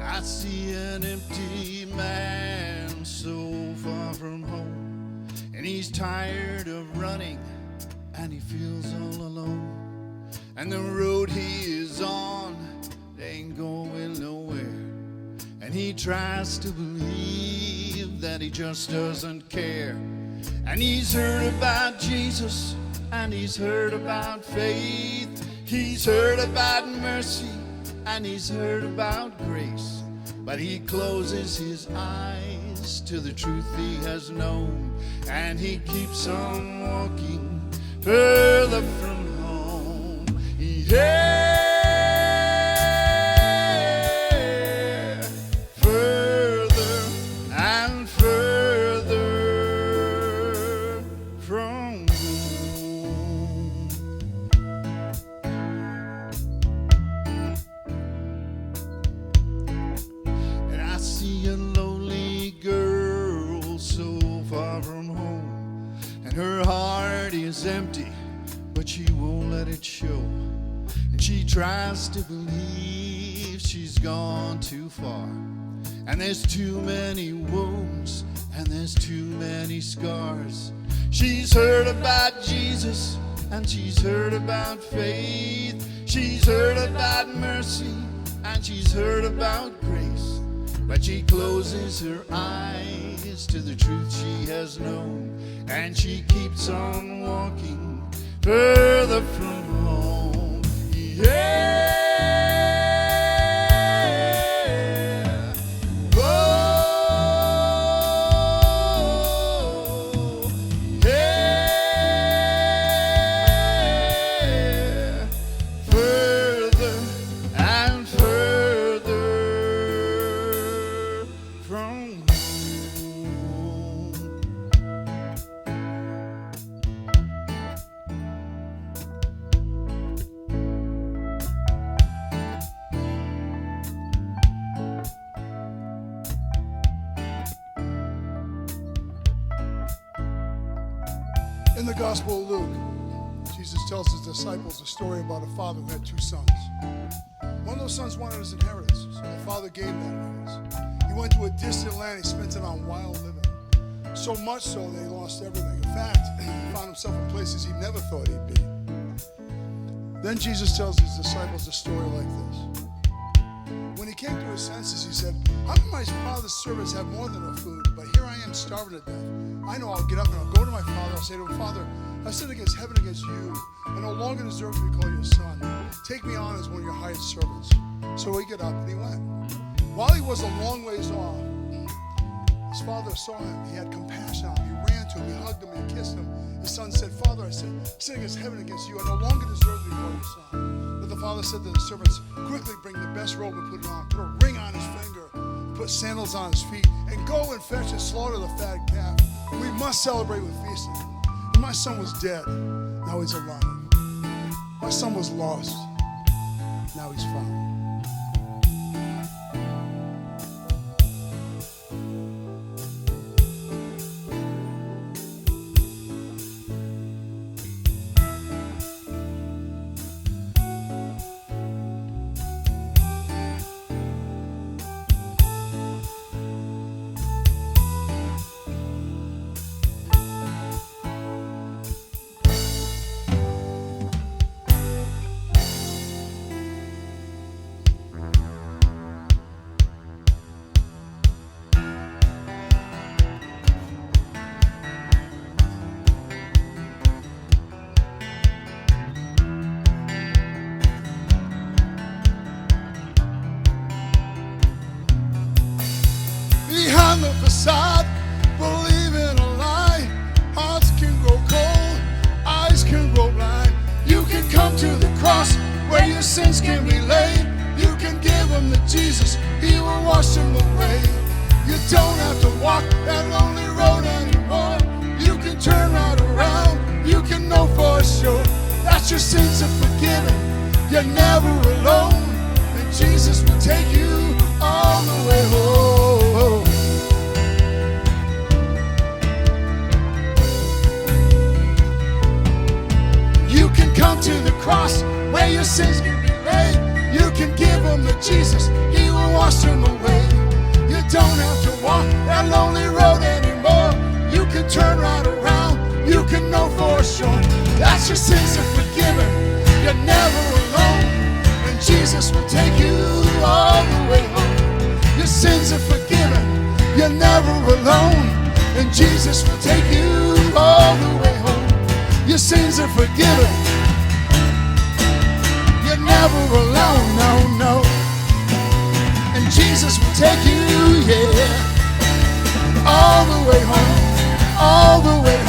I see an empty man so far from home, and he's tired of running, and he feels all alone. And the road he is on ain't going nowhere, and he tries to believe that he just doesn't care. And he's heard about Jesus, and he's heard about faith. He's heard about mercy, and he's heard about grace. But he closes his eyes to the truth he has known, and he keeps on walking further from home. Yeah, further and further from home. And I see a lonely girl so far from home, and her heart is empty, but she won't let it show. And she tries to believe she's gone too far, and there's too many wounds, and there's too many scars. She's heard about Jesus, and she's heard about faith. She's heard about mercy, and she's heard about grace. But she closes her eyes to the truth she has known, and she keeps on walking further from home. Yeah. Oh, yeah. Further and further from home. In the Gospel of Luke, Jesus tells his disciples a story about a father who had two sons. One of those sons wanted his inheritance, so the father gave that inheritance. He went to a distant land, he spent it on wild living. So much so that he lost everything. In fact, he found himself in places he never thought he'd be. Then Jesus tells his disciples a story like this. When he came to his senses, he said, "How can my father's servants have more than enough food? But here I am starving to death. I know I'll get up and I'll go to my father. I'll say to him, Father, I've sinned against heaven, against you. I no longer deserve to be called your son. Take me on as one of your hired servants." So he got up and he went. While he was a long ways off, his father saw him. He had compassion on him. He ran to him. He hugged him. He kissed him. His son said, "Father, I sinned against heaven, against you. I no longer deserve to be called your son." But the father said to the servants, "Quickly bring the best robe and put it on. Put a ring on his finger. Put sandals on his feet. And go and fetch and slaughter the fat calf. We must celebrate with feasting." And my son was dead. Now he's alive. My son was lost. Now he's found. Behind the facade, believe in a lie. Hearts can grow cold, eyes can grow blind. You can come to the cross where your sins can be laid. You can give them to Jesus, he will wash them away. You don't have to walk that lonely road anymore. You can turn right around, you can know for sure that your sins are forgiven. You're never alone, and Jesus will take you all the way home. Come to the cross where your sins can be laid. You can give them to Jesus, he will wash them away. Yes, your sins are forgiven. You're never alone. And Jesus will take you all the way home. Your sins are forgiven. You're never alone. And Jesus will take you all the way home. Your sins are forgiven. You're never alone, no, no. And Jesus will take you, yeah, all the way home, all the way home.